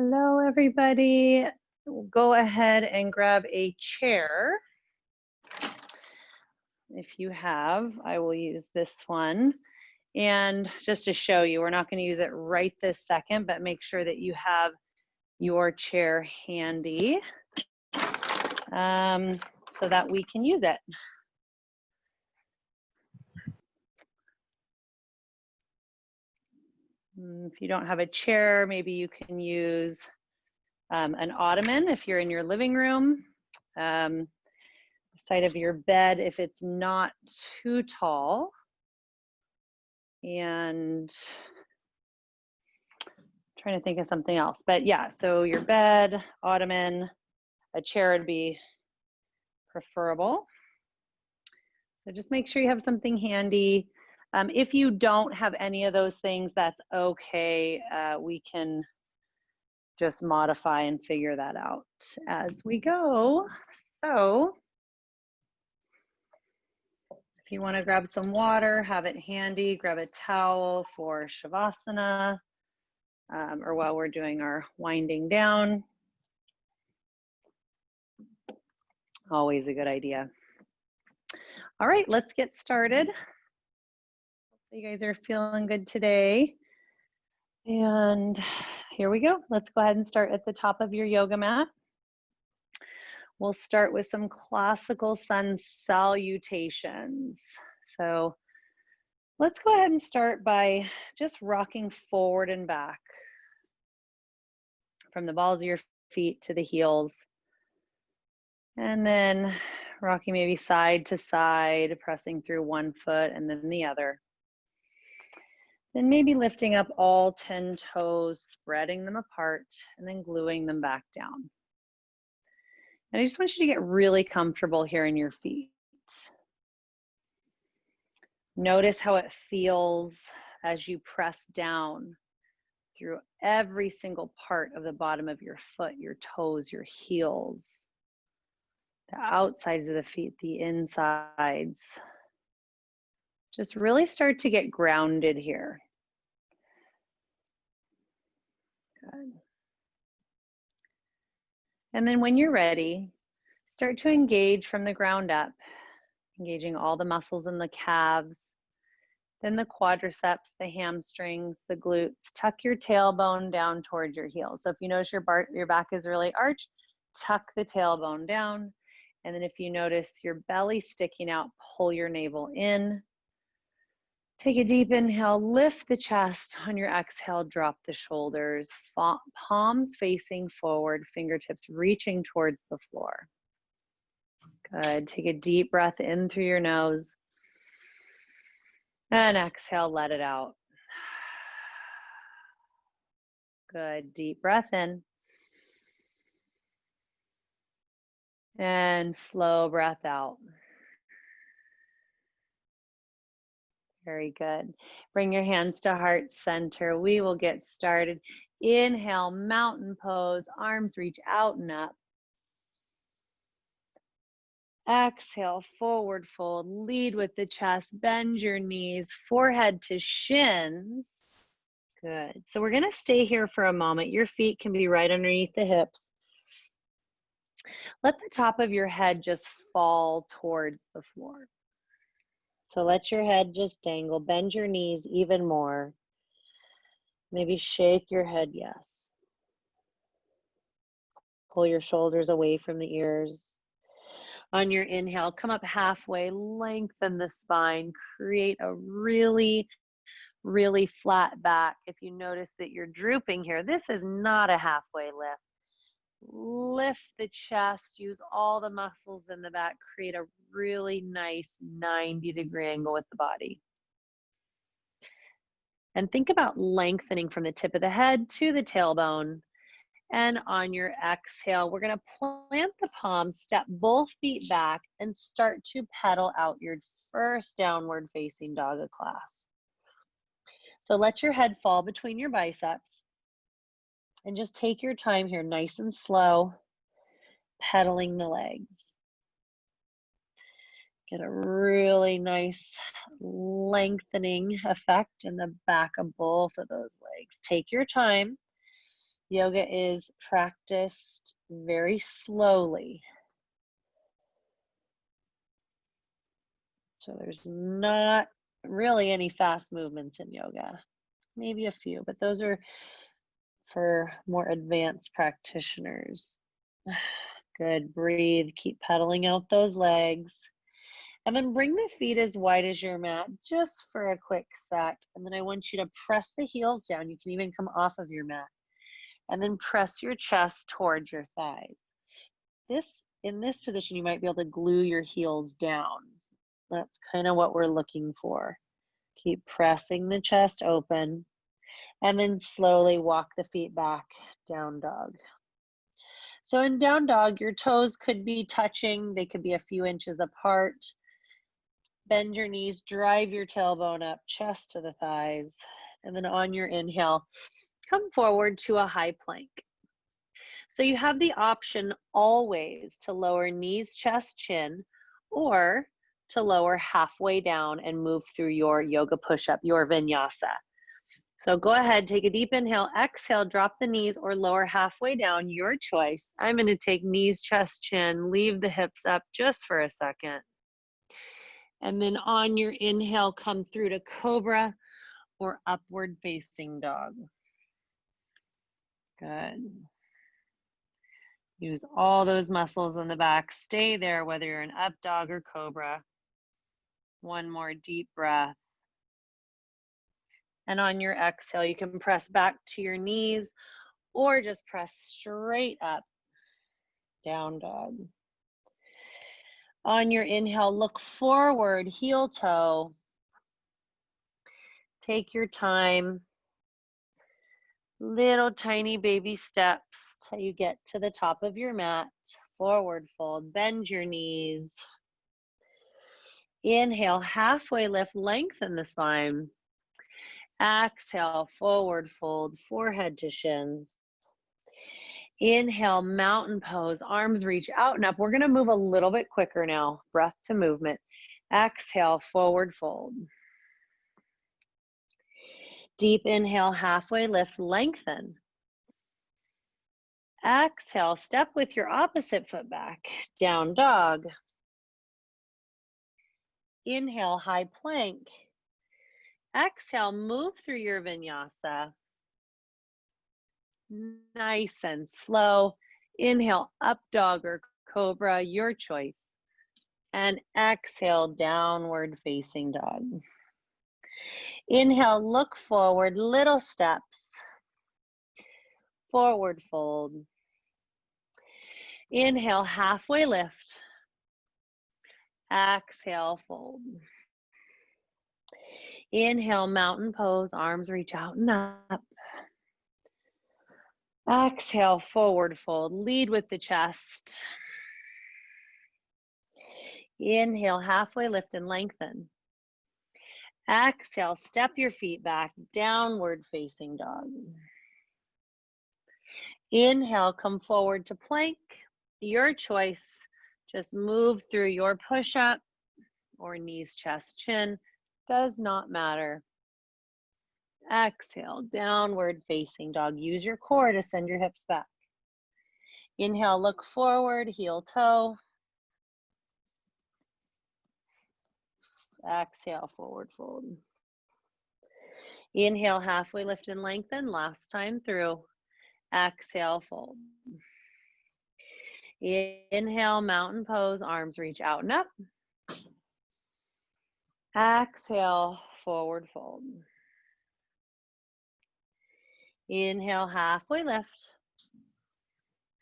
Hello, everybody. Go ahead and grab a chair. If you have, I will use this one. And just to show you, we're not going to use it right this second, but make sure that you have your chair handy so that we can use it. If you don't have a chair, maybe you can use an ottoman if you're in your living room. The side of your bed if it's not too tall. And I'm trying to think of something else. But yeah, so your bed, ottoman, a chair would be preferable. So just make sure you have something handy. If you don't have any of those things, that's okay. We can just modify and figure that out as we go. So if you want to grab some water, have it handy, grab a towel for Shavasana or while we're doing our winding down. Always a good idea. All right, let's get started. You guys are feeling good today. And here we go. Let's go ahead and start at the top of your yoga mat. We'll start with some classical sun salutations. So let's go ahead and start by just rocking forward and back from the balls of your feet to the heels. And then rocking maybe side to side, pressing through one foot and then the other. Then maybe lifting up all 10 toes, spreading them apart, and then gluing them back down. And I just want you to get really comfortable here in your feet. Notice how it feels as you press down through every single part of the bottom of your foot, your toes, your heels, the outsides of the feet, the insides. Just really start to get grounded here. Good. And then when you're ready, start to engage from the ground up, engaging all the muscles in the calves, then the quadriceps, the hamstrings, the glutes. Tuck your tailbone down towards your heels. So if you notice your back is really arched, tuck the tailbone down. And then if you notice your belly sticking out, pull your navel in. Take a deep inhale, lift the chest. On your exhale, drop the shoulders, palms facing forward, fingertips reaching towards the floor. Good. Take a deep breath in through your nose. And exhale, let it out. Good. Deep breath in. And slow breath out. Very good. Bring your hands to heart center. We will get started. Inhale, mountain pose, arms reach out and up. Exhale, forward fold, lead with the chest, bend your knees, forehead to shins. Good. So we're going to stay here for a moment. Your feet can be right underneath the hips. Let the top of your head just fall towards the floor. So let your head just dangle, bend your knees even more. Maybe shake your head, yes. Pull your shoulders away from the ears. On your inhale, come up halfway, lengthen the spine, create a really, really flat back. If you notice that you're drooping here, this is not a halfway lift. Lift the chest, use all the muscles in the back, create a really nice 90-degree angle with the body. And think about lengthening from the tip of the head to the tailbone. And on your exhale, we're going to plant the palms, step both feet back, and start to pedal out your first downward facing dog of class. So let your head fall between your biceps. And just take your time here, nice and slow, pedaling the legs. Get a really nice lengthening effect in the back of both of those legs. Take your time. Yoga is practiced very slowly. So there's not really any fast movements in yoga. Maybe a few, but those are for more advanced practitioners. Good, breathe, keep pedaling out those legs. And then bring the feet as wide as your mat just for a quick sec. And then I want you to press the heels down. You can even come off of your mat. And then press your chest towards your thighs. In this position, you might be able to glue your heels down. That's kind of what we're looking for. Keep pressing the chest open. And then slowly walk the feet back, down dog. So in down dog, your toes could be touching. They could be a few inches apart. Bend your knees, drive your tailbone up, chest to the thighs. And then on your inhale, come forward to a high plank. So you have the option always to lower knees, chest, chin, or to lower halfway down and move through your yoga push-up, your vinyasa. So go ahead, take a deep inhale, exhale, drop the knees or lower halfway down, your choice. I'm going to take knees, chest, chin, leave the hips up just for a second. And then on your inhale, come through to cobra or upward facing dog. Good. Use all those muscles in the back. Stay there, whether you're in up dog or cobra. One more deep breath. And on your exhale, you can press back to your knees or just press straight up, down dog. On your inhale, look forward, heel toe. Take your time. Little tiny baby steps till you get to the top of your mat. Forward fold, bend your knees. Inhale, halfway lift, lengthen the spine. Exhale, forward fold, forehead to shins. Inhale, mountain pose, arms reach out and up. We're going to move a little bit quicker now, breath to movement. Exhale, forward fold. Deep inhale, halfway lift, lengthen. Exhale, step with your opposite foot back, down dog. Inhale, high plank. Exhale, move through your vinyasa. Nice and slow. Inhale, up dog or cobra, your choice. And exhale, downward facing dog. Inhale, look forward, little steps. Forward fold. Inhale, halfway lift. Exhale, fold. Inhale, mountain pose, arms reach out and up. Exhale, forward fold, lead with the chest. Inhale, halfway lift and lengthen. Exhale, step your feet back, downward facing dog. Inhale, come forward to plank, your choice. Just move through your push-up or knees, chest, chin, does not matter. Exhale, downward facing dog. Use your core to send your hips back. Inhale, look forward, heel toe. Exhale, forward fold. Inhale, halfway lift and lengthen. Last time through. Exhale, fold. Inhale, mountain pose, arms reach out and up. Exhale, forward fold. Inhale, halfway lift.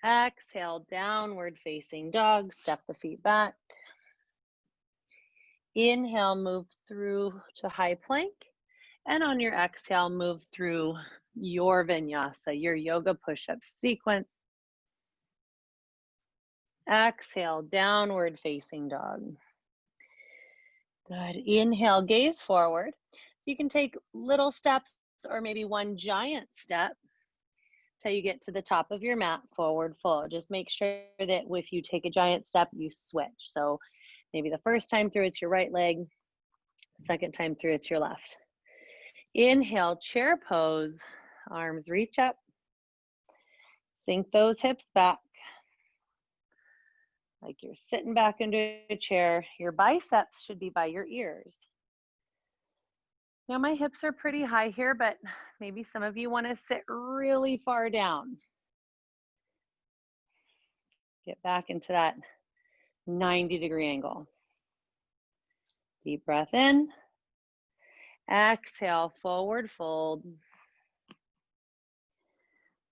Exhale, downward facing dog. Step the feet back. Inhale, move through to high plank. And on your exhale, move through your vinyasa, your yoga push-up sequence. Exhale, downward facing dog. Good. Inhale, gaze forward. So you can take little steps or maybe one giant step till you get to the top of your mat, forward fold. Just make sure that if you take a giant step, you switch. So maybe the first time through, it's your right leg. Second time through, it's your left. Inhale, chair pose. Arms reach up. Sink those hips back. Like you're sitting back into a chair. Your biceps should be by your ears. Now my hips are pretty high here, but maybe some of you want to sit really far down. Get back into that 90-degree angle. Deep breath in. Exhale, forward fold.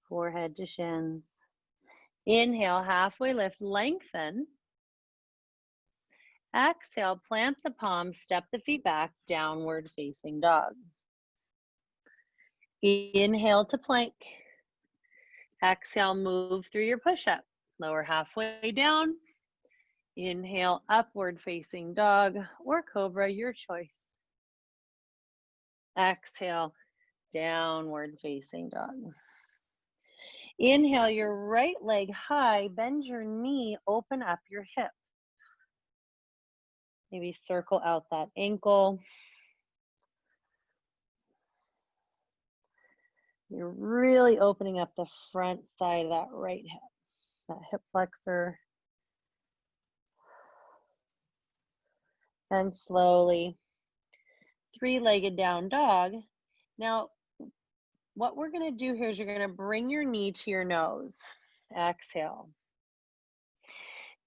Forehead to shins. Inhale, halfway lift, lengthen. Exhale, plant the palms, step the feet back, downward facing dog. Inhale to plank. Exhale, move through your push-up. Lower halfway down. Inhale, upward facing dog or cobra, your choice. Exhale, downward facing dog. Inhale, your right leg high, bend your knee, open up your hip. Maybe circle out that ankle. You're really opening up the front side of that right hip, that hip flexor. And slowly, three-legged down dog. Now, what we're gonna do here is you're gonna bring your knee to your nose. Exhale.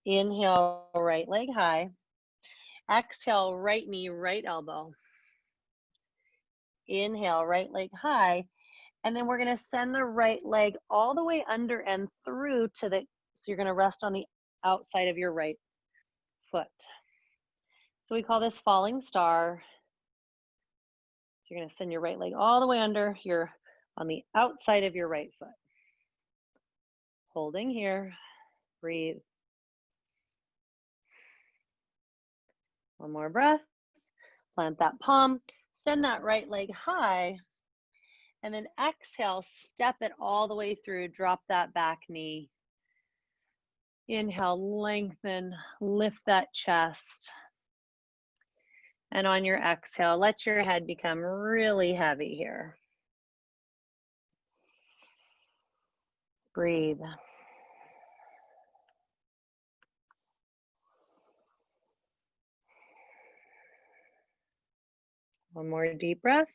Inhale, right leg high. Exhale, right knee, right elbow. Inhale, right leg high. And then we're gonna send the right leg all the way under and through to the, so you're gonna rest on the outside of your right foot. So we call this falling star. So you're gonna send your right leg all the way under, you're on the outside of your right foot. Holding here, breathe. One more breath, plant that palm, send that right leg high, and then exhale, step it all the way through, drop that back knee. Inhale, lengthen, lift that chest. And on your exhale, let your head become really heavy here. Breathe. One more deep breath.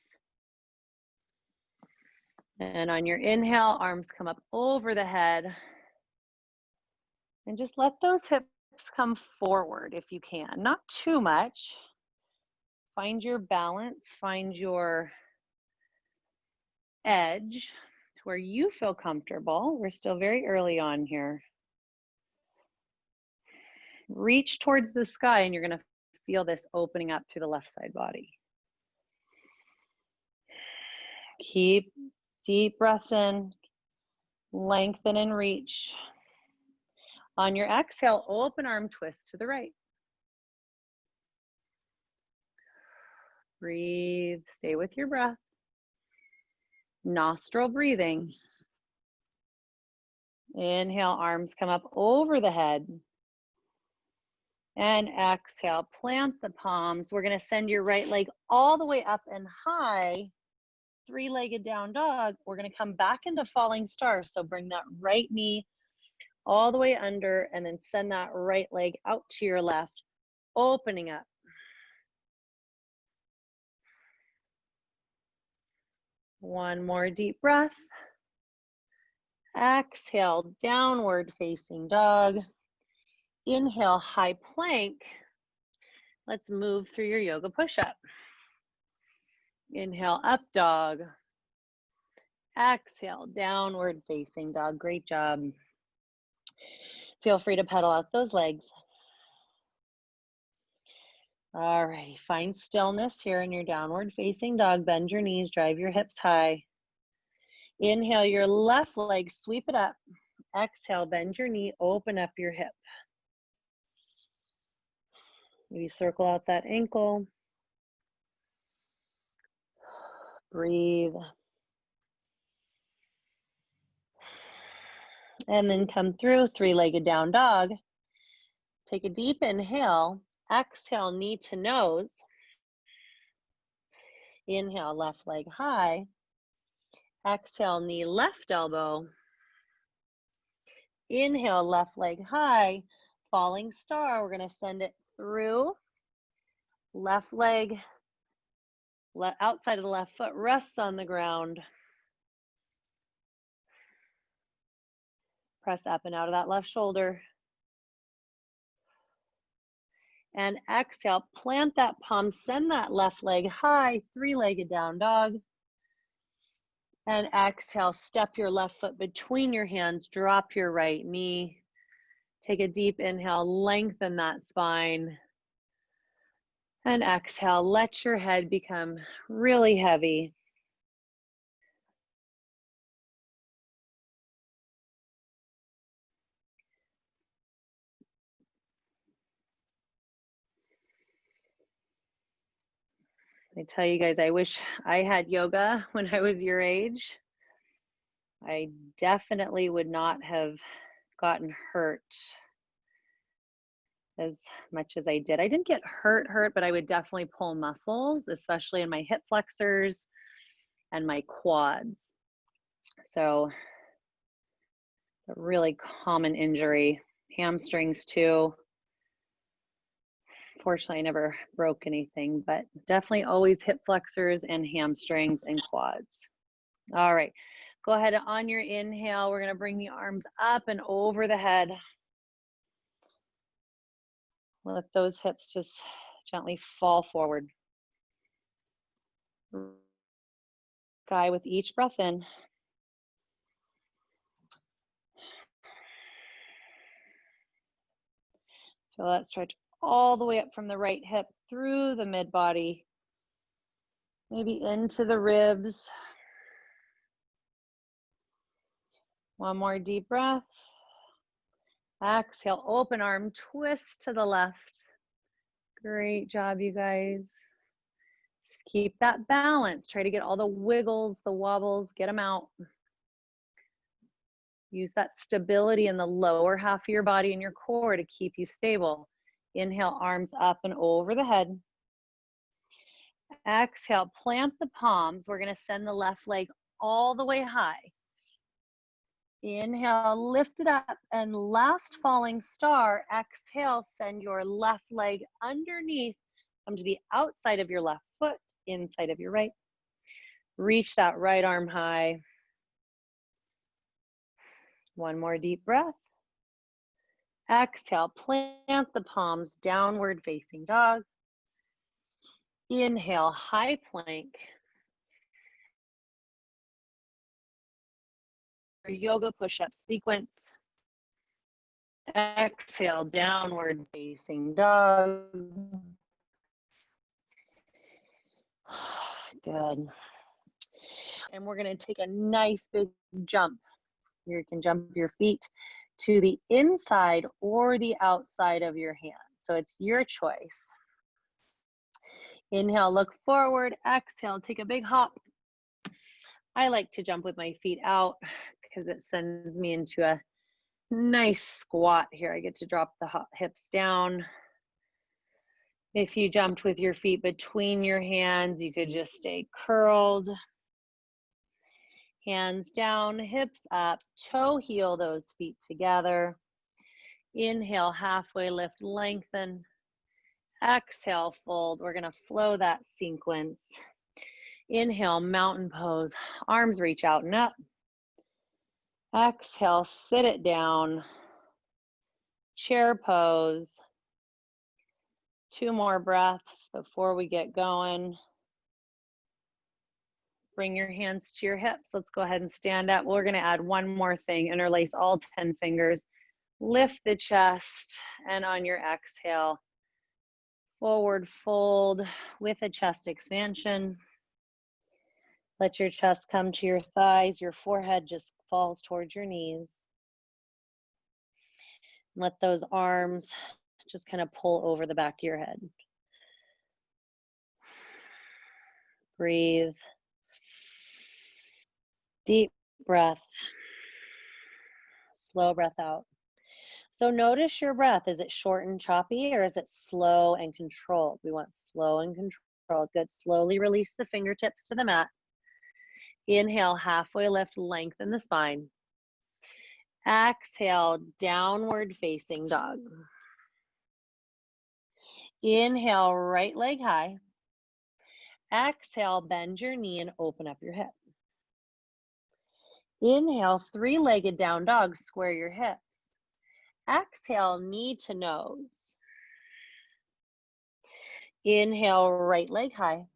And on your inhale, arms come up over the head. And just let those hips come forward if you can. Not too much. Find your balance, find your edge to where you feel comfortable. We're still very early on here. Reach towards the sky and you're going to feel this opening up through the left side body. Keep deep breath in, lengthen and reach. On your exhale, open arm twist to the right. Breathe, stay with your breath. Nostril breathing. Inhale, arms come up over the head. And exhale, plant the palms. We're gonna send your right leg all the way up and high, three-legged down dog. We're gonna come back into falling star. So bring that right knee all the way under and then send that right leg out to your left, opening up. One more deep breath. Exhale, downward facing dog. Inhale, high plank. Let's move through your yoga push-up. Inhale, up dog. Exhale, downward facing dog. Great job. Feel free to pedal out those legs. All right, find stillness here in your downward facing dog. Bend your knees, drive your hips high. Inhale, your left leg, sweep it up. Exhale, bend your knee, open up your hip. Maybe circle out that ankle. Breathe. And then come through, three-legged down dog. Take a deep inhale. Exhale, knee to nose. Inhale, left leg high. Exhale, knee left elbow. Inhale, left leg high, falling star. We're gonna send it through. Left leg, outside of the left foot rests on the ground. Press up and out of that left shoulder. And exhale, plant that palm, send that left leg high, three-legged down dog. And exhale, step your left foot between your hands, drop your right knee. Take a deep inhale, lengthen that spine. And exhale, let your head become really heavy. I tell you guys, I wish I had yoga when I was your age. I definitely would not have gotten hurt as much as I did. I didn't get hurt, but I would definitely pull muscles, especially in my hip flexors and my quads. So a really common injury. Hamstrings too. Fortunately, I never broke anything, but definitely always hip flexors and hamstrings and quads. All right, go ahead on your inhale. We're gonna bring the arms up and over the head. Let those hips just gently fall forward. Sky with each breath in. Feel that stretch all the way up from the right hip through the mid body, maybe into the ribs. One more deep breath. Exhale, open arm, twist to the left. Great job, you guys. Just keep that balance. Try to get all the wiggles, the wobbles, get them out. Use that stability in the lower half of your body and your core to keep you stable. Inhale, arms up and over the head. Exhale, plant the palms. We're gonna send the left leg all the way high. Inhale, lift it up, and last falling star, exhale, send your left leg underneath, come to the outside of your left foot, inside of your right. Reach that right arm high. One more deep breath. Exhale, plant the palms, downward facing dog. Inhale, high plank. Yoga push-up sequence. Exhale, downward facing dog. Good. And we're going to take a nice big jump. You can jump your feet to the inside or the outside of your hand. So it's your choice. Inhale, look forward. Exhale, take a big hop. I like to jump with my feet out because it sends me into a nice squat here. I get to drop the hips down. If you jumped with your feet between your hands, you could just stay curled. Hands down, hips up, toe heel those feet together. Inhale, halfway lift, lengthen. Exhale, fold. We're gonna flow that sequence. Inhale, mountain pose. Arms reach out and up. Exhale, sit it down. Chair pose. 2 more breaths before we get going. Bring your hands to your hips. Let's go ahead and stand up. We're gonna add one more thing. Interlace all 10 fingers. Lift the chest, and on your exhale, forward fold with a chest expansion. Let your chest come to your thighs. Your forehead just falls towards your knees. Let those arms just kind of pull over the back of your head. Breathe. Deep breath. Slow breath out. So notice your breath. Is it short and choppy, or is it slow and controlled? We want slow and controlled. Good. Slowly release the fingertips to the mat. Inhale, halfway lift, lengthen the spine. Exhale, downward facing dog. Inhale, right leg high. Exhale, bend your knee and open up your hip. Inhale, three-legged down dog, square your hips. Exhale, knee to nose. Inhale, right leg high.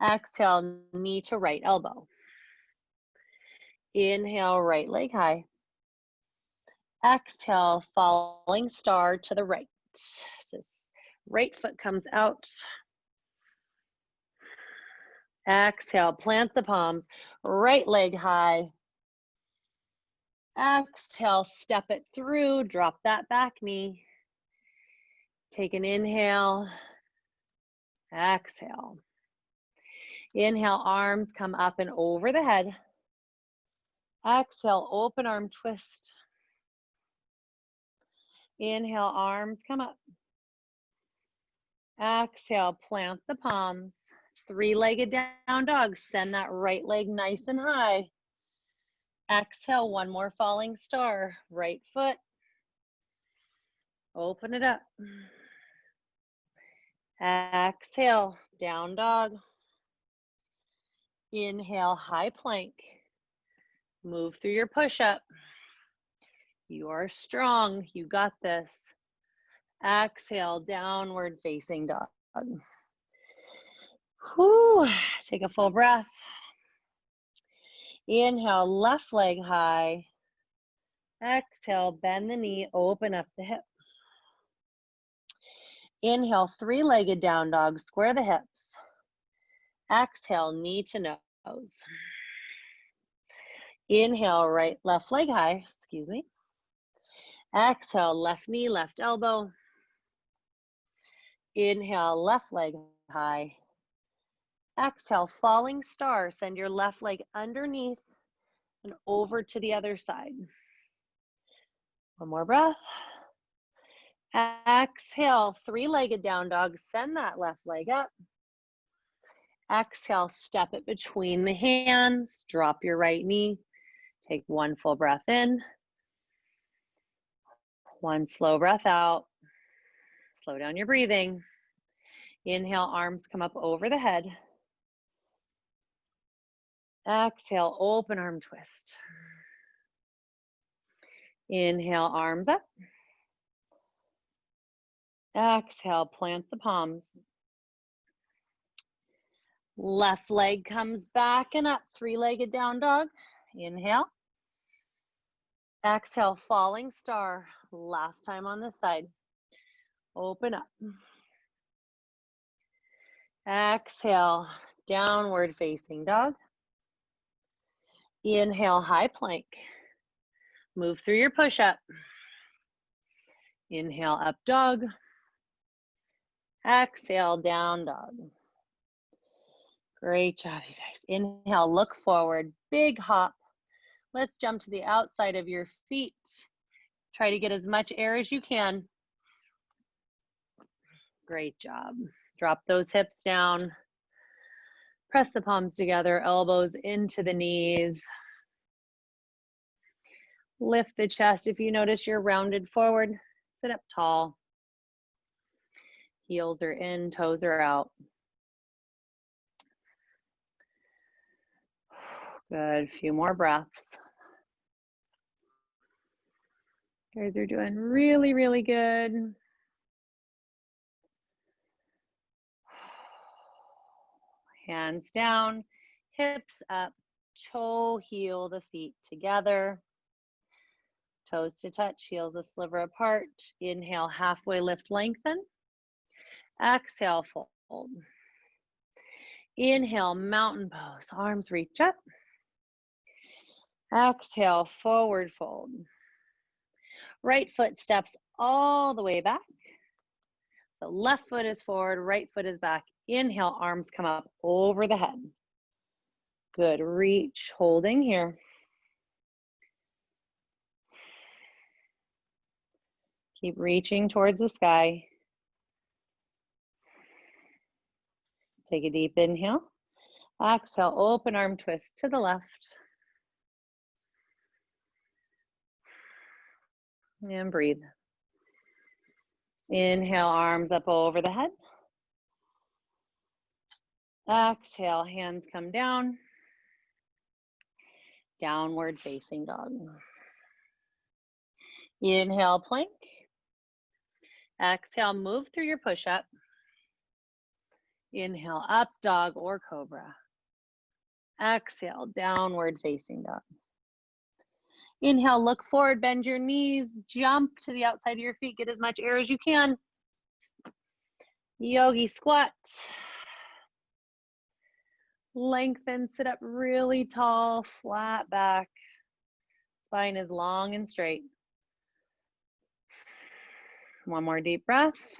Exhale, knee to right elbow. Inhale, right leg high. Exhale, falling star to the right. So right foot comes out. Exhale, plant the palms, right leg high. Exhale, step it through, drop that back knee. Take an inhale. Exhale. Inhale, arms come up and over the head. Exhale, open arm twist. Inhale, arms come up. Exhale, plant the palms. Three-legged down dog. Send that right leg nice and high. Exhale, one more falling star. Right foot. Open it up. Exhale, down dog. Inhale, high plank. Move through your push-up. You are strong. You got this. Exhale, downward facing dog. Whew. Take a full breath. Inhale, left leg high. Exhale, bend the knee, open up the hip. Inhale, three-legged down dog, square the hips. Exhale, knee to nose. Inhale, left leg high, excuse me. Exhale, left knee, left elbow. Inhale, left leg high. Exhale, falling star. Send your left leg underneath and over to the other side. One more breath. Exhale, three-legged down dog. Send that left leg up. Exhale, step it between the hands. Drop your right knee. Take one full breath in. One slow breath out. Slow down your breathing. Inhale, arms come up over the head. Exhale, open arm twist. Inhale, arms up. Exhale, plant the palms. Left leg comes back and up, three-legged down dog. Inhale. Exhale, falling star. Last time on this side. Open up. Exhale, downward facing dog. Inhale, high plank. Move through your push-up. Inhale, up dog. Exhale, down dog. Great job, you guys. Inhale, look forward, big hop. Let's jump to the outside of your feet. Try to get as much air as you can. Great job. Drop those hips down. Press the palms together, elbows into the knees. Lift the chest. If you notice you're rounded forward, sit up tall. Heels are in, toes are out. Good, few more breaths. You guys are doing really, really good. Hands down, hips up, toe heel the feet together. Toes to touch, heels a sliver apart. Inhale, halfway lift, lengthen. Exhale, fold. Inhale, mountain pose, arms reach up. Exhale, forward fold. Right foot steps all the way back. So left foot is forward, right foot is back. Inhale, arms come up over the head. Good, reach, holding here. Keep reaching towards the sky. Take a deep inhale. Exhale, open arm twist to the left. And breathe. Inhale, arms up over the head. Exhale, hands come down. Downward facing dog. Inhale, plank. Exhale, move through your push-up. Inhale, up dog or cobra. Exhale, downward facing dog. Inhale, look forward, bend your knees, jump to the outside of your feet, get as much air as you can. Yogi squat. Lengthen, sit up really tall, flat back. Spine is long and straight. One more deep breath.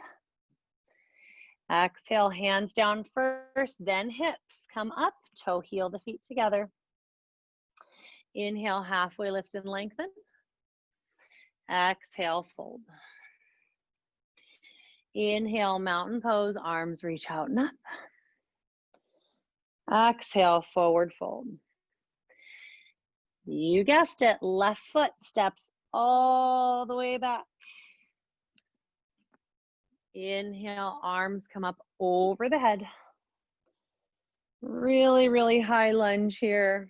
Exhale, hands down first, then hips. Come up, toe heel the feet together. Inhale, halfway lift and lengthen. Exhale, fold. Inhale, mountain pose, arms reach out and up. Exhale, forward fold. You guessed it, left foot steps all the way back. Inhale, arms come up over the head. Really, really high lunge here.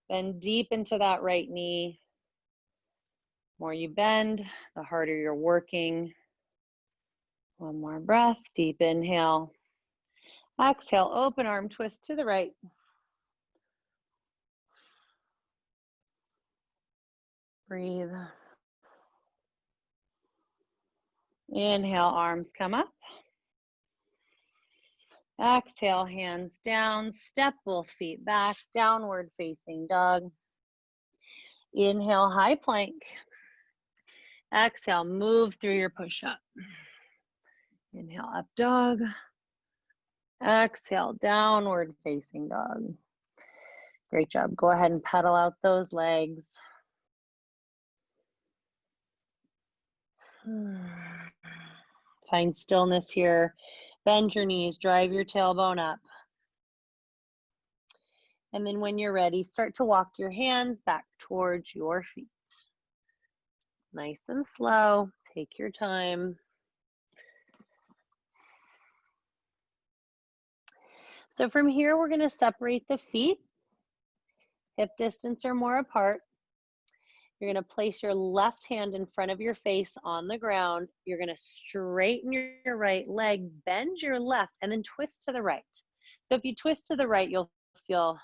Bend deep into that right knee. The more you bend, the harder you're working. One more breath, deep inhale. Exhale, open arm twist to the right. Breathe. Inhale, arms come up. Exhale, hands down, step both feet back, downward facing dog. Inhale, high plank. Exhale, move through your push-up. Inhale, up dog. Exhale, downward facing dog. Great job. Go ahead and pedal out those legs. Find stillness here. Bend your knees, drive your tailbone up. And then when you're ready, start to walk your hands back towards your feet. Nice and slow, take your time. So from here, we're gonna separate the feet, hip distance or more apart. You're gonna place your left hand in front of your face on the ground. You're gonna straighten your right leg, bend your left, and then twist to the right. So if you twist to the right, you'll feel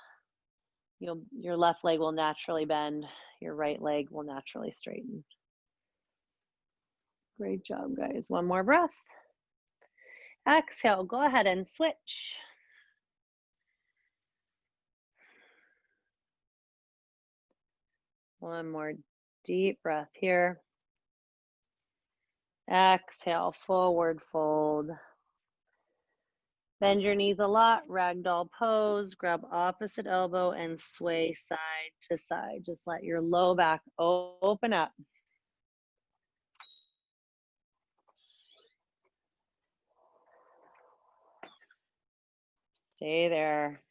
your left leg will naturally bend, your right leg will naturally straighten. Great job, guys. One more breath. Exhale, go ahead and switch. One more deep breath here. Exhale, forward fold. Bend your knees a lot, ragdoll pose, grab opposite elbow and sway side to side. Just let your low back open up. Stay there.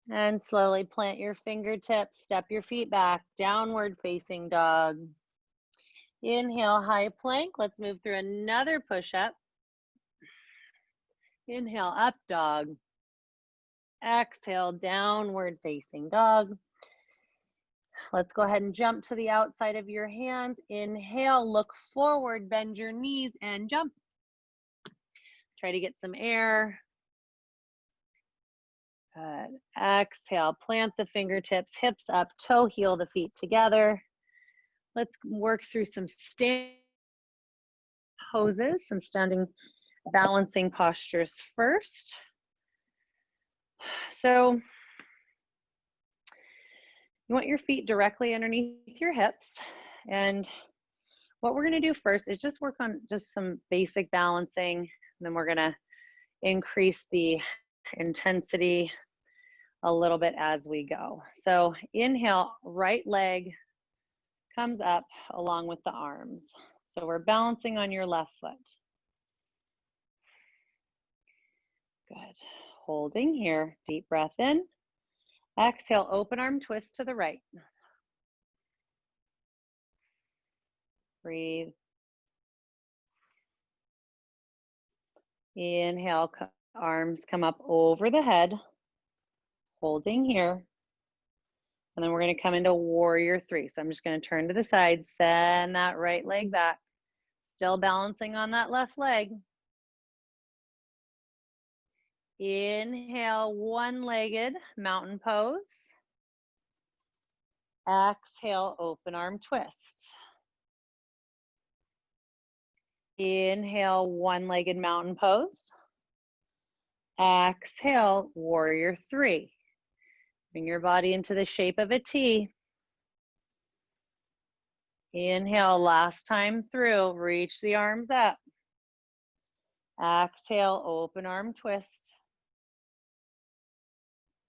And slowly plant your fingertips, step your feet back, downward facing dog. Inhale, high plank. Let's move through another push-up. Inhale, up dog. Exhale, downward facing dog. Let's go ahead and jump to the outside of your hands. Inhale, look forward, bend your knees and jump. Try to get some air. Good. Exhale, plant the fingertips, hips up, toe heel the feet together. Let's work through some standing poses, some standing balancing postures first. So you want your feet directly underneath your hips. And what we're gonna do first is just work on just some basic balancing. And then we're gonna increase the intensity a little bit as we go. So inhale, right leg comes up along with the arms. So we're balancing on your left foot. Good. Holding here. Deep breath in. Exhale, open arm twist to the right. Breathe. Inhale, arms come up over the head. Holding here. And then we're going to come into warrior three. So I'm just going to turn to the side, send that right leg back. Still balancing on that left leg. Inhale, one-legged mountain pose. Exhale, open arm twist. Inhale, one-legged mountain pose. Exhale, warrior three. Bring your body into the shape of a T. Inhale, last time through, reach the arms up. Exhale, open arm twist.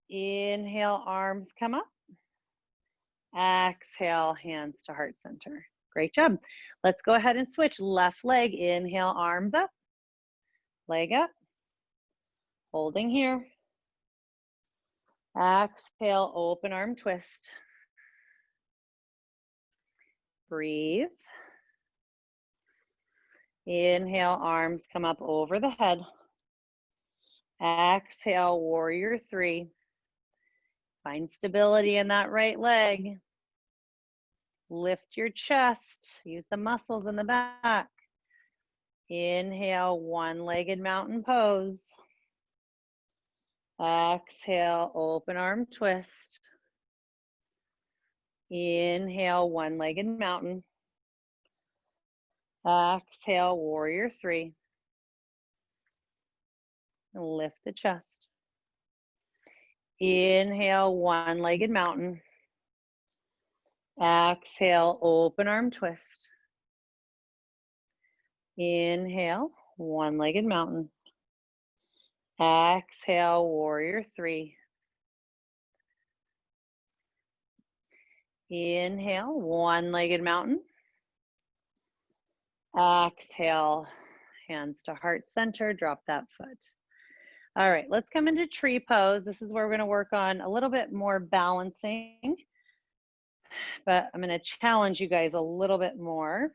Inhale, arms come up. Exhale, hands to heart center. Great job. Let's go ahead and switch. Left leg, inhale, arms up. Leg up. Holding here. Exhale, open arm twist. Breathe. Inhale, arms come up over the head. Exhale, warrior three. Find stability in that right leg. Lift your chest. Use the muscles in the back. Inhale, one-legged mountain pose. Exhale, open arm twist. Inhale, one-legged mountain. Exhale, warrior three. Lift the chest. Inhale, one-legged mountain. Exhale, open arm twist. Inhale, one-legged mountain. Exhale, warrior three. Inhale, one-legged mountain. Exhale, hands to heart center, drop that foot. All right, let's come into tree pose. This is where we're gonna work on a little bit more balancing, but I'm gonna challenge you guys a little bit more.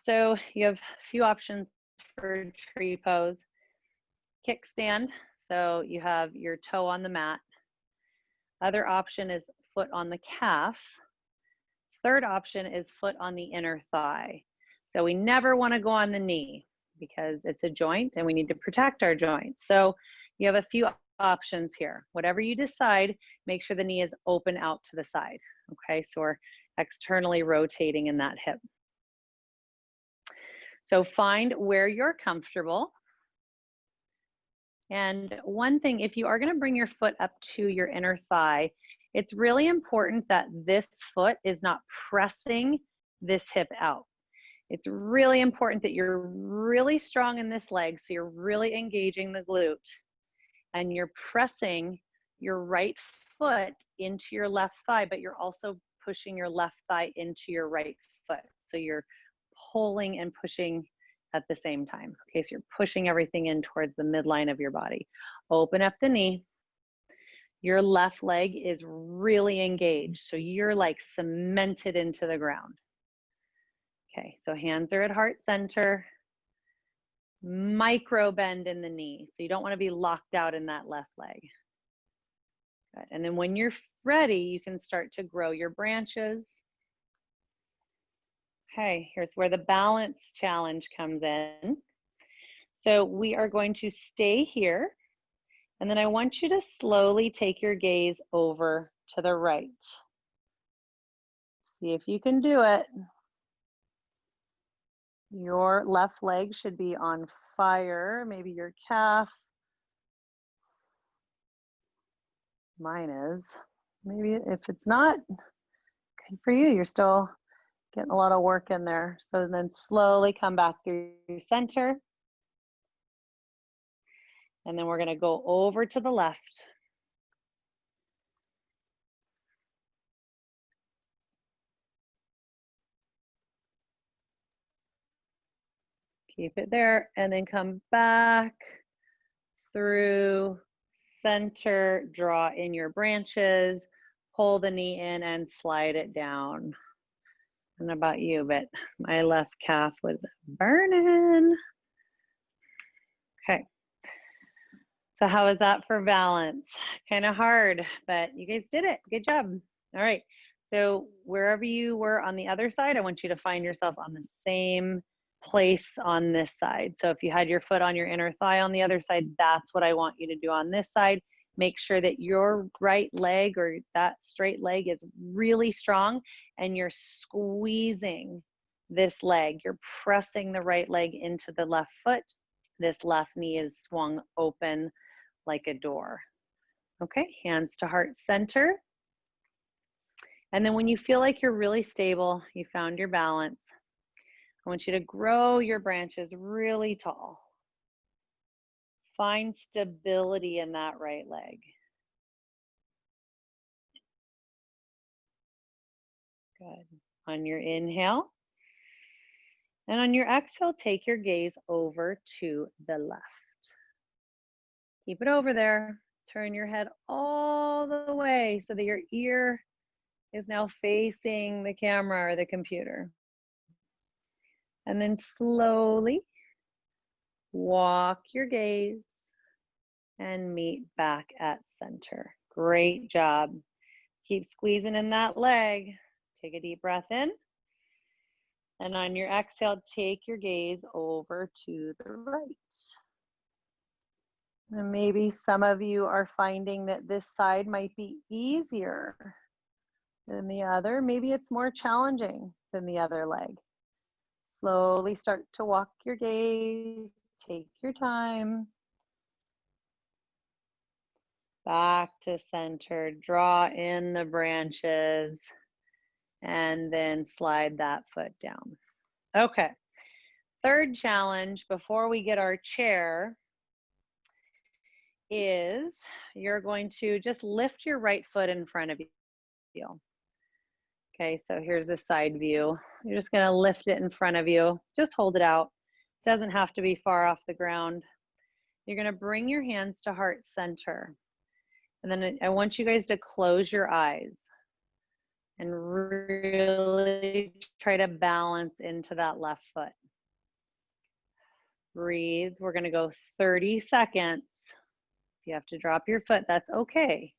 So you have a few options for tree pose. Kickstand, so you have your toe on the mat. Other option is foot on the calf. Third option is foot on the inner thigh. So we never want to go on the knee because it's a joint and we need to protect our joints. So you have a few options here. Whatever you decide, make sure the knee is open out to the side. Okay, so we're externally rotating in that hip. So find where you're comfortable. And one thing, if you are going to bring your foot up to your inner thigh, it's really important that this foot is not pressing this hip out. It's really important that you're really strong in this leg, so you're really engaging the glute, and you're pressing your right foot into your left thigh, but you're also pushing your left thigh into your right foot. So you're pulling and pushing at the same time. Okay, so you're pushing everything in towards the midline of your body. Open up the knee. Your left leg is really engaged, so you're like cemented into the ground. Okay, so hands are at heart center. Micro bend in the knee, so you don't want to be locked out in that left leg. Good. And then when you're ready, you can start to grow your branches. Okay, here's where the balance challenge comes in. So we are going to stay here, and then I want you to slowly take your gaze over to the right. See if you can do it. Your left leg should be on fire, maybe your calf. Mine is. Maybe if it's not, good for you, you're still getting a lot of work in there. So then slowly come back through center. And then we're going to go over to the left. Keep it there, and then come back through center, draw in your branches, pull the knee in and slide it down. I don't know about you, but my left calf was burning. Okay. So how was that for balance? Kind of hard, but you guys did it. Good job. All right. So wherever you were on the other side, I want you to find yourself on the same place on this side. So if you had your foot on your inner thigh on the other side, that's what I want you to do on this side. Make sure that your right leg or that straight leg is really strong and you're squeezing this leg. You're pressing the right leg into the left foot. This left knee is swung open like a door. Okay, hands to heart center. And then when you feel like you're really stable, you found your balance, I want you to grow your branches really tall. Find stability in that right leg. Good. On your inhale. And on your exhale, take your gaze over to the left. Keep it over there. Turn your head all the way so that your ear is now facing the camera or the computer. And then slowly walk your gaze and meet back at center. Great job. Keep squeezing in that leg. Take a deep breath in. And on your exhale, take your gaze over to the right. And maybe some of you are finding that this side might be easier than the other. Maybe it's more challenging than the other leg. Slowly start to walk your gaze. Take your time. Back to center. Draw in the branches. And then slide that foot down. Okay. Third challenge before we get our chair is you're going to just lift your right foot in front of you. Okay, so here's the side view. You're just gonna lift it in front of you. Just hold it out. It doesn't have to be far off the ground. You're gonna bring your hands to heart center. And then I want you guys to close your eyes and really try to balance into that left foot. Breathe. We're gonna go 30 seconds. If you have to drop your foot, that's okay.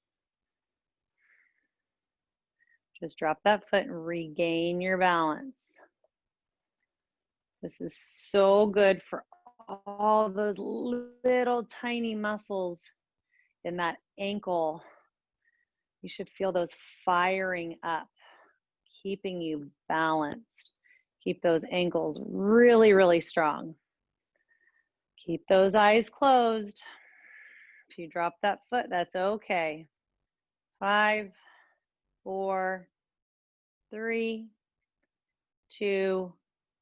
Just drop that foot and regain your balance. This is so good for all those little tiny muscles in that ankle. You should feel those firing up, keeping you balanced. Keep those ankles really, really strong. Keep those eyes closed. If you drop that foot, that's okay. 5, 4, 3, 2,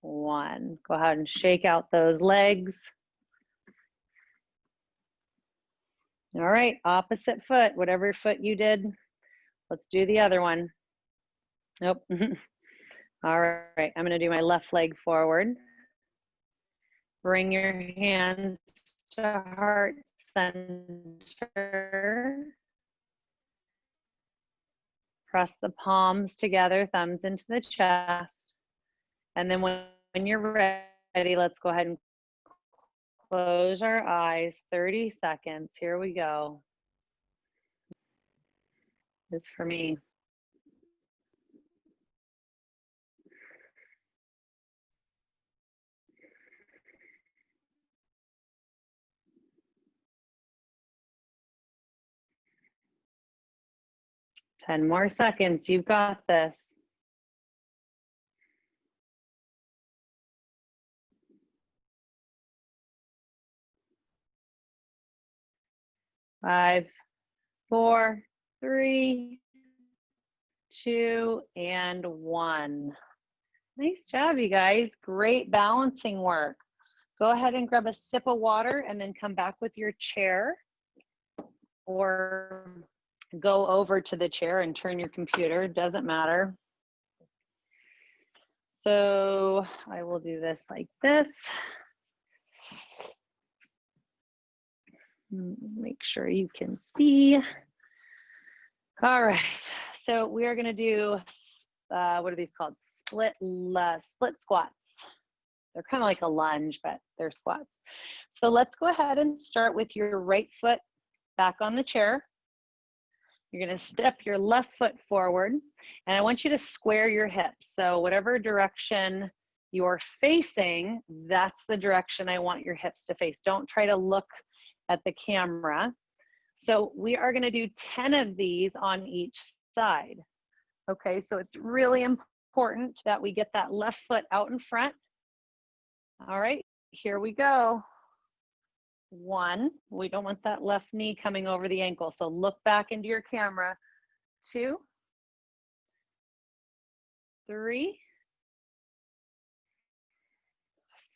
1. Go ahead and shake out those legs. All right, opposite foot, whatever foot you did, let's do the other one. Nope. All right, I'm gonna do my left leg forward. Bring your hands to heart center. Press the palms together, thumbs into the chest. And then when you're ready, let's go ahead and close our eyes. 30 seconds. Here we go. This is for me. Ten more seconds. You've got this. 5, 4, 3, 2, and 1. Nice job, you guys. Great balancing work. Go ahead and grab a sip of water and then come back with your chair, or go over to the chair and turn your computer. Doesn't matter. So I will do this like this. Make sure you can see. All right, so we are gonna do, what are these called? Split squats. They're kind of like a lunge, but they're squats. So let's go ahead and start with your right foot back on the chair. You're gonna step your left foot forward, and I want you to square your hips. So whatever direction you're facing, that's the direction I want your hips to face. Don't try to look at the camera. So we are gonna do 10 of these on each side. Okay, so it's really important that we get that left foot out in front. All right, here we go. 1, we don't want that left knee coming over the ankle, so look back into your camera. 2, 3,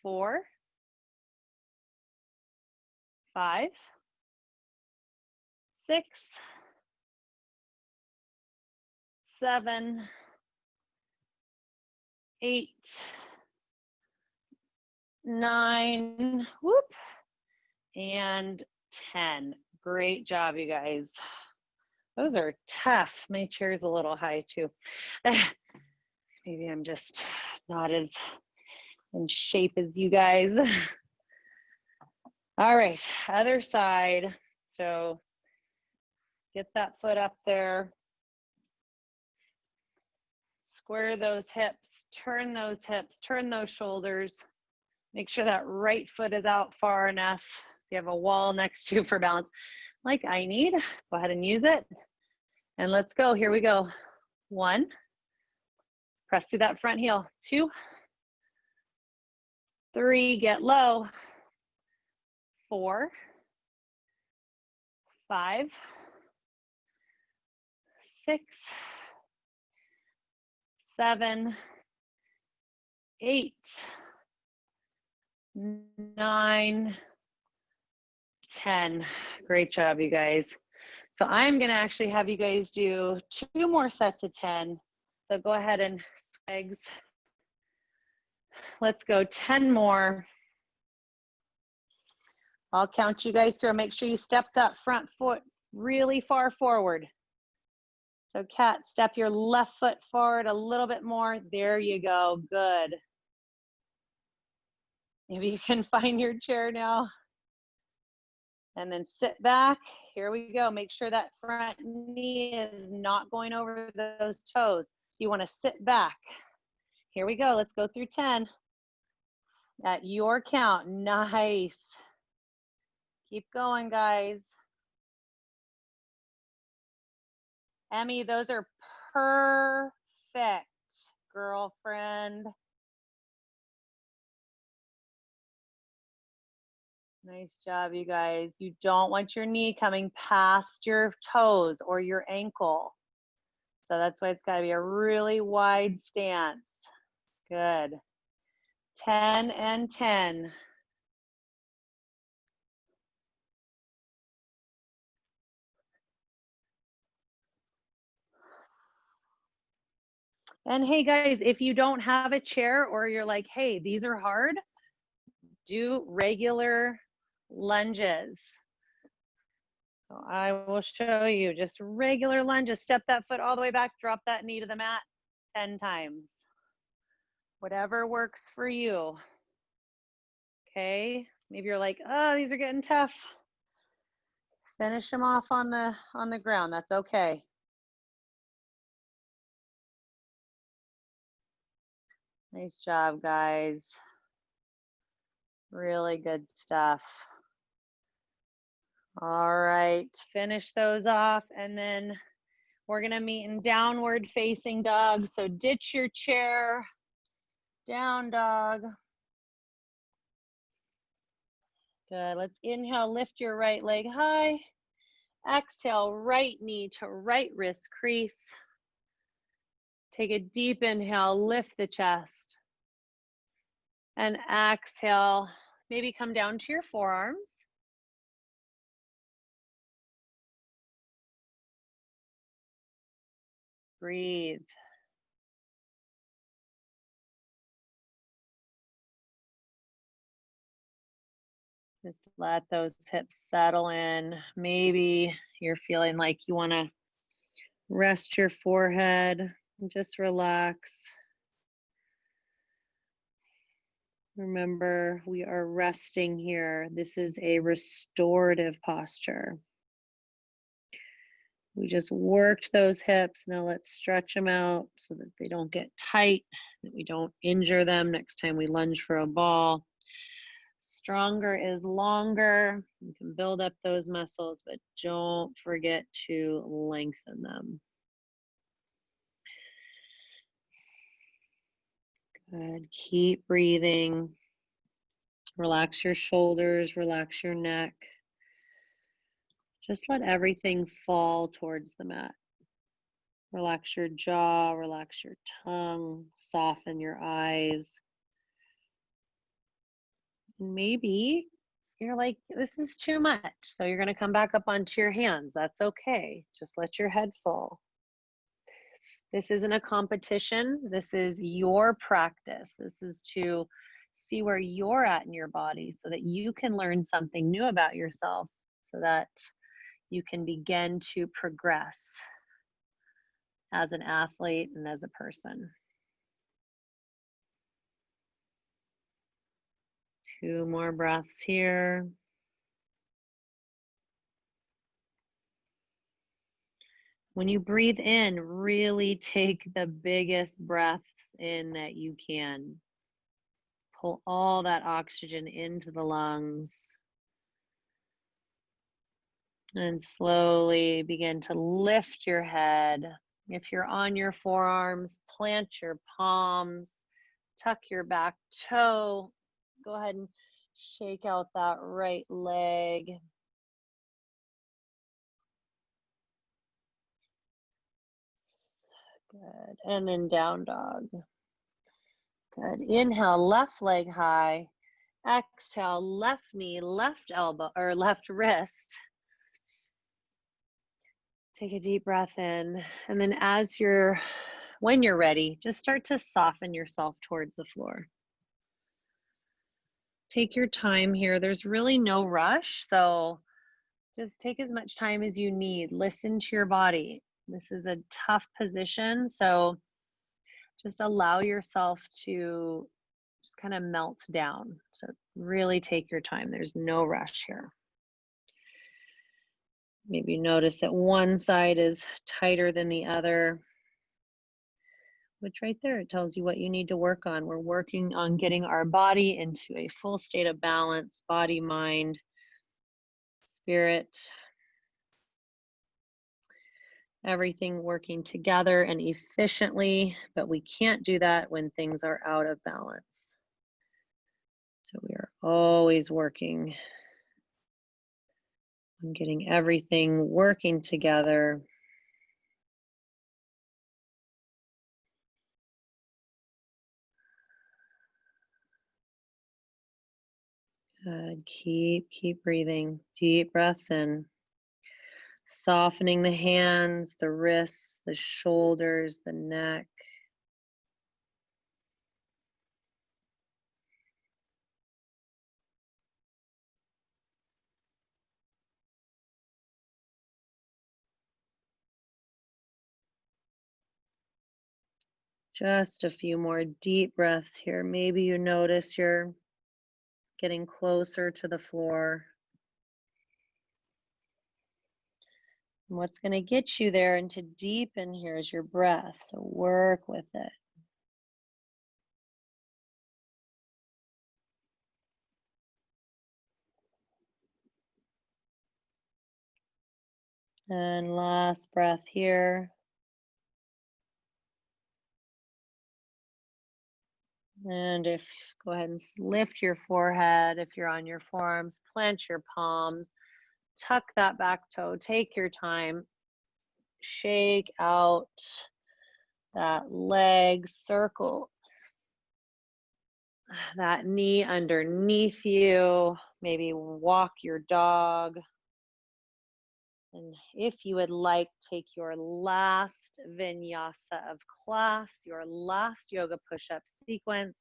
4, 5, 6, 7, 8, 9, whoop, and 10. Great job, you guys. Those are tough. My chair's a little high too. Maybe I'm just not as in shape as you guys. All right, other side. So get that foot up there. Square those hips, turn those shoulders. Make sure that right foot is out far enough. If you have a wall next to you for balance, like I need, go ahead and use it. And let's go, here we go. 1, press through that front heel. 2, 3, get low. 4, 5, 6, 7, 8, 9, 10. Great job, you guys. So I'm gonna actually have you guys do 2 more sets of 10. So go ahead and legs. Let's go 10 more. I'll count you guys through. Make sure you step that front foot really far forward. So cat, step your left foot forward a little bit more. There you go, good. Maybe you can find your chair now. And then sit back. Here we go. Make sure that front knee is not going over those toes. You want to sit back. Here we go. Let's go through 10. At your count. Nice. Keep going, guys. Emmy, those are perfect, girlfriend. Nice job, you guys. You don't want your knee coming past your toes or your ankle. So that's why it's got to be a really wide stance. Good. 10 and 10. And hey guys, if you don't have a chair or you're like, hey, these are hard, do regular lunges. So I will show you just regular lunges. Step that foot all the way back, drop that knee to the mat 10 times. Whatever works for you. Okay, maybe you're like, oh, these are getting tough. Finish them off on the ground, that's okay. Nice job, guys. Really good stuff. All right, finish those off, and then we're gonna meet in downward facing dog. So ditch your chair, down dog. Good, let's inhale, lift your right leg high. Exhale, right knee to right wrist crease. Take a deep inhale, lift the chest. And exhale, maybe come down to your forearms. Breathe. Just let those hips settle in. Maybe you're feeling like you want to rest your forehead and just relax. Remember, we are resting here. This is a restorative posture. We just worked those hips. Now let's stretch them out so that they don't get tight, that we don't injure them next time we lunge for a ball. Stronger is longer. You can build up those muscles, but don't forget to lengthen them. Good. Keep breathing. Relax your shoulders, relax your neck. Just let everything fall towards the mat. Relax your jaw, relax your tongue, soften your eyes. Maybe you're like, this is too much. So you're going to come back up onto your hands. That's okay. Just let your head fall. This isn't a competition. This is your practice. This is to see where you're at in your body so that you can learn something new about yourself, so that you can begin to progress as an athlete and as a person. 2 more breaths here. When you breathe in, really take the biggest breaths in that you can. Pull all that oxygen into the lungs. And slowly begin to lift your head. If you're on your forearms, plant your palms, tuck your back toe. Go ahead and shake out that right leg. Good. And then down dog. Good. Inhale, left leg high. Exhale, left knee, left elbow, or left wrist. Take a deep breath in. And then when you're ready, just start to soften yourself towards the floor. Take your time here. There's really no rush. So just take as much time as you need. Listen to your body. This is a tough position. So just allow yourself to just kind of melt down. So really take your time. There's no rush here. Maybe notice that one side is tighter than the other, which right there, it tells you what you need to work on. We're working on getting our body into a full state of balance, body, mind, spirit, everything working together and efficiently, but we can't do that when things are out of balance. So we are always working on getting everything working together. Good. Keep breathing. Deep breaths in. Softening the hands, the wrists, the shoulders, the neck. Just a few more deep breaths here. Maybe you notice you're getting closer to the floor. And what's going to get you there and to deepen here is your breath. So work with it. And last breath here. And go ahead and lift your forehead if you're on your forearms, plant your palms, tuck that back toe, take your time, shake out that leg, circle that knee underneath you, maybe walk your dog. And if you would like, take your last vinyasa of class, your last yoga push-up sequence.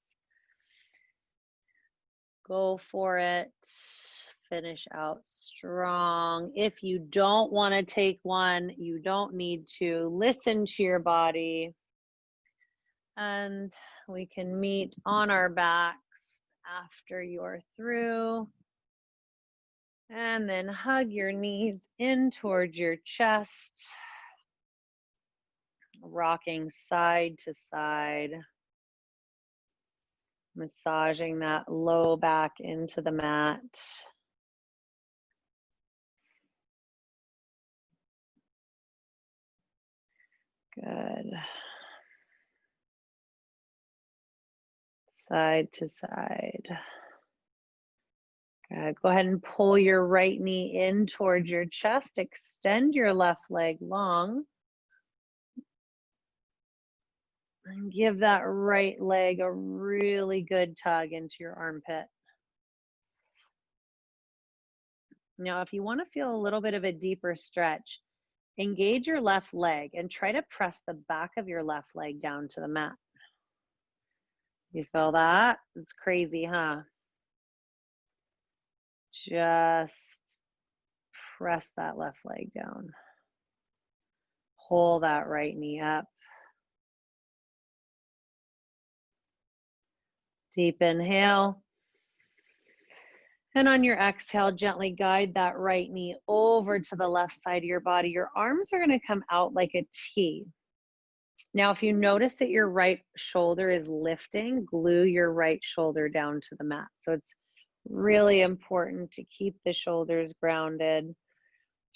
Go for it. Finish out strong. If you don't want to take one, you don't need to. Listen to your body. And we can meet on our backs after you're through. And then hug your knees in towards your chest, rocking side to side, massaging that low back into the mat. Good. Side to side. Good. Go ahead and pull your right knee in towards your chest. Extend your left leg long. And give that right leg a really good tug into your armpit. Now, if you want to feel a little bit of a deeper stretch, engage your left leg and try to press the back of your left leg down to the mat. You feel that? It's crazy, huh? Just press that left leg down. Pull that right knee up. Deep inhale. And on your exhale, gently guide that right knee over to the left side of your body. Your arms are going to come out like a T. Now, if you notice that your right shoulder is lifting, glue your right shoulder down to the mat. So it's really important to keep the shoulders grounded.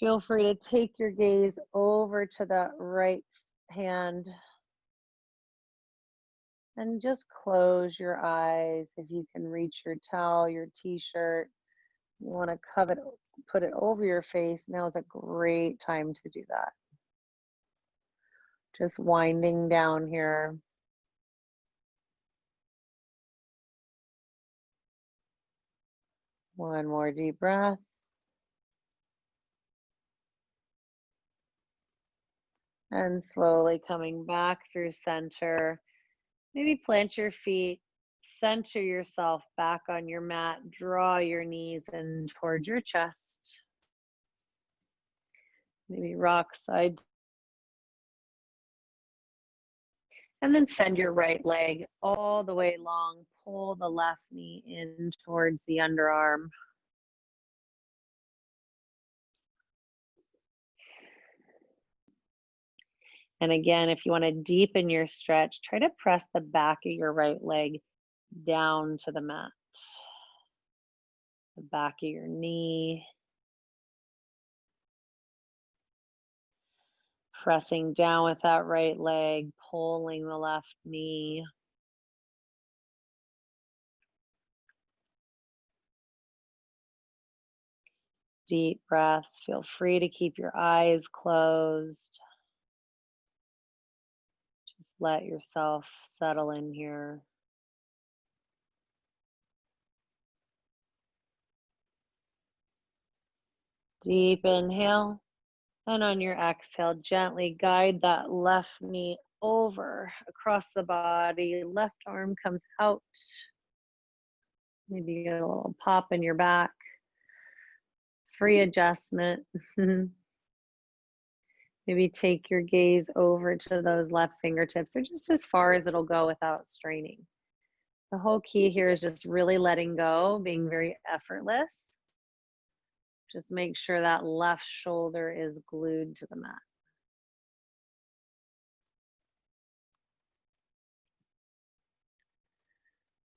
Feel free to take your gaze over to the right hand and just close your eyes. If you can reach your towel, your t-shirt, you want to put it over your face, now is a great time to do that. Just winding down here. One more deep breath. And slowly coming back through center. Maybe plant your feet, center yourself back on your mat, draw your knees in towards your chest. Maybe rock side. And then send your right leg all the way long. Pull the left knee in towards the underarm. And again, if you want to deepen your stretch, try to press the back of your right leg down to the mat. The back of your knee. Pressing down with that right leg, pulling the left knee. Deep breaths. Feel free to keep your eyes closed. Just let yourself settle in here. Deep inhale. And on your exhale, gently guide that left knee over across the body. Left arm comes out. Maybe get a little pop in your back. Free adjustment. Maybe take your gaze over to those left fingertips, or just as far as it'll go without straining. The whole key here is just really letting go, being very effortless. Just make sure that left shoulder is glued to the mat.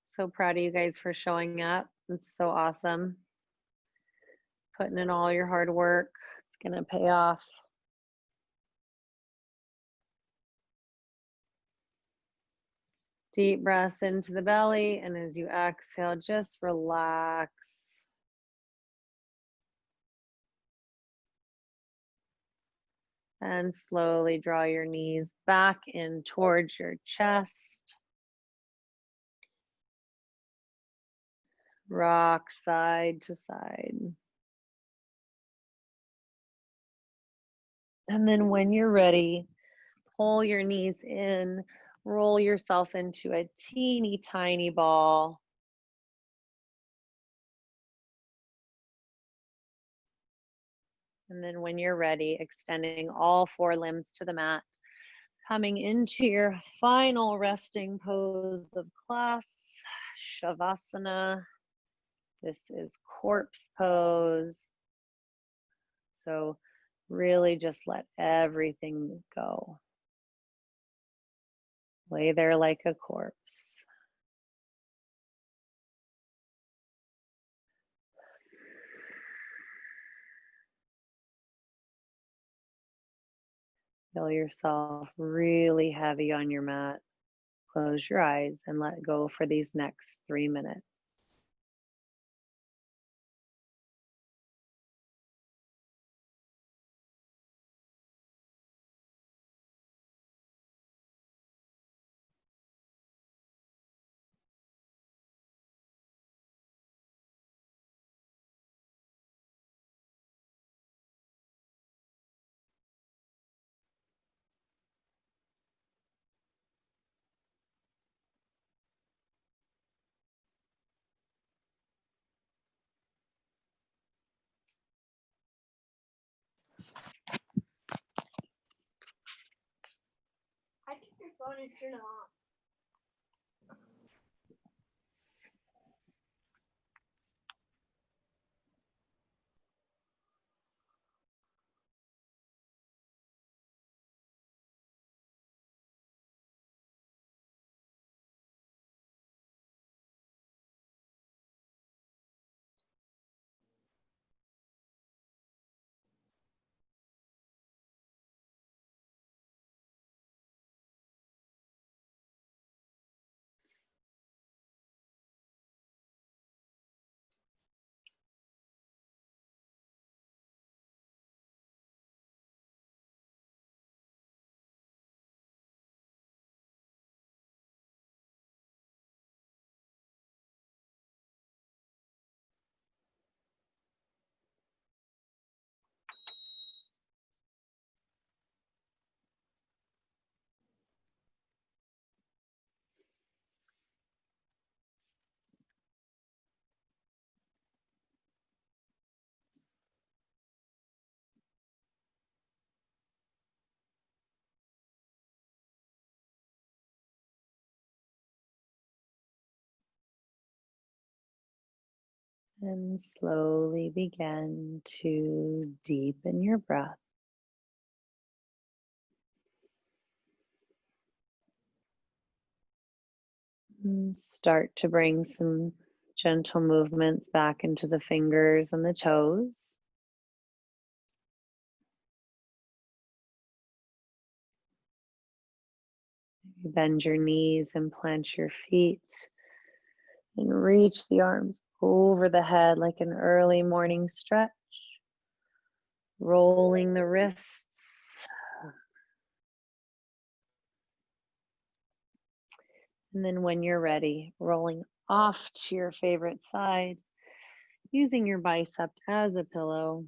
So proud of you guys for showing up. It's so awesome. Putting in all your hard work. It's going to pay off. Deep breath into the belly, and as you exhale, just relax. And slowly draw your knees back in towards your chest. Rock side to side. And then when you're ready, pull your knees in, roll yourself into a teeny tiny ball. And then when you're ready, extending all 4 limbs to the mat, coming into your final resting pose of class, Shavasana. This is corpse pose. So really just let everything go. Lay there like a corpse. Feel yourself really heavy on your mat. Close your eyes and let go for these next 3 minutes. I took your phone and turned it off. And slowly begin to deepen your breath. And start to bring some gentle movements back into the fingers and the toes. Bend your knees and plant your feet. And reach the arms over the head like an early morning stretch. Rolling the wrists. And then when you're ready, rolling off to your favorite side, using your bicep as a pillow.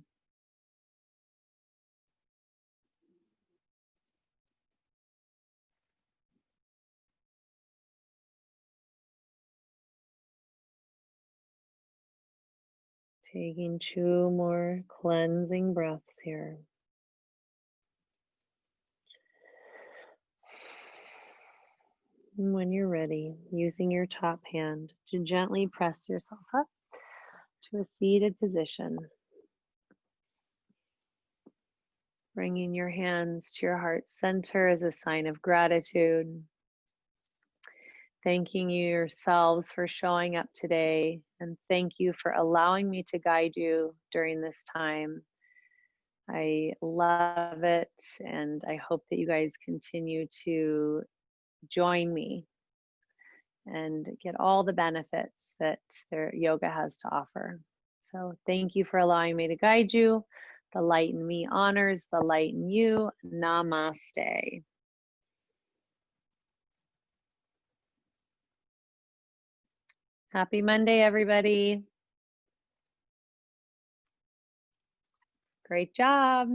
Taking 2 more cleansing breaths here. And when you're ready, using your top hand to gently press yourself up to a seated position. Bringing your hands to your heart center as a sign of gratitude. Thanking you yourselves for showing up today, and thank you for allowing me to guide you during this time. I love it, and I hope that you guys continue to join me and get all the benefits that their yoga has to offer. So thank you for allowing me to guide you. The light in me honors the light in you. Namaste. Happy Monday, everybody. Great job.